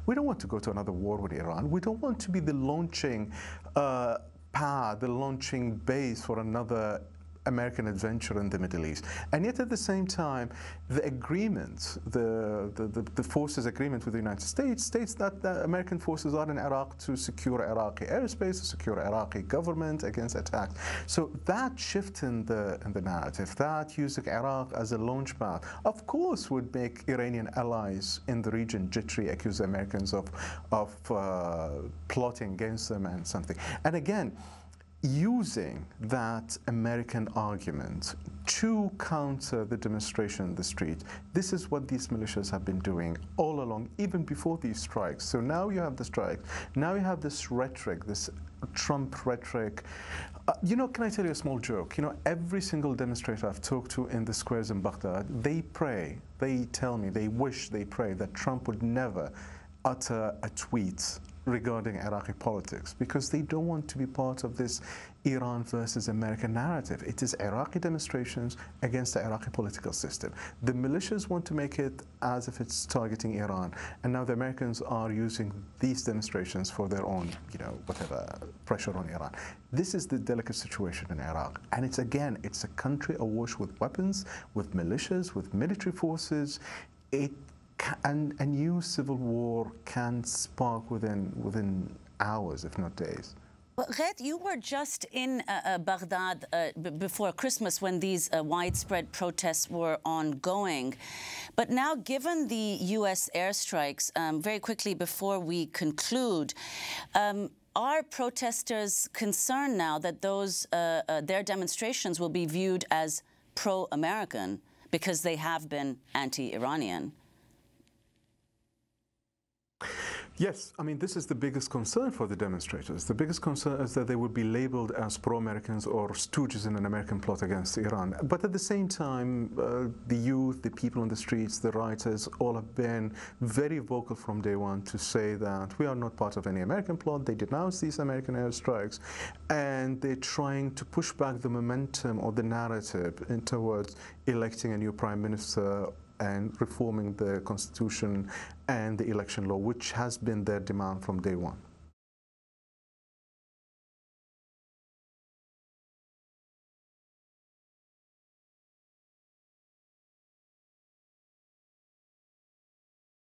We don't want to go to another war with Iran. We don't want to be the launching pad, the launching base for another American adventure in the Middle East. And yet at the same time, the agreement, the forces agreement with the United States states that the American forces are in Iraq to secure Iraqi airspace, to secure Iraqi government against attacks. So that shift in the narrative, that using Iraq as a launchpad, of course would make Iranian allies in the region jittery, accuse the Americans of plotting against them and something. And again, using that American argument to counter the demonstration in the street. This is what these militias have been doing all along, even before these strikes. So now you have the strikes. Now you have this rhetoric, this Trump rhetoric. You know, can I tell you a small joke? You know, every single demonstrator I've talked to in the squares in Baghdad, they pray, they tell me, they wish, they pray that Trump would never utter a tweet regarding Iraqi politics, because they don't want to be part of this Iran versus America narrative. It is Iraqi demonstrations against the Iraqi political system. The militias want to make it as if it's targeting Iran, and now the Americans are using these demonstrations for their own, you know, whatever, pressure on Iran. This is the delicate situation in Iraq, and it's a country awash with weapons, with militias, with military forces. And a new civil war can spark within hours, if not days. Well, Ghaith, you were just in Baghdad before Christmas when these widespread protests were ongoing. But now, given the U.S. airstrikes, very quickly before we conclude, are protesters concerned now that their demonstrations will be viewed as pro-American because they have been anti-Iranian? Yes, I mean, this is the biggest concern for the demonstrators. The biggest concern is that they would be labeled as pro-Americans or stooges in an American plot against Iran. But at the same time, the youth, the people on the streets, the writers, all have been very vocal from day one to say that we are not part of any American plot. They denounce these American airstrikes, and they're trying to push back the momentum or the narrative towards electing a new prime minister and reforming the constitution and the election law, which has been their demand from day one.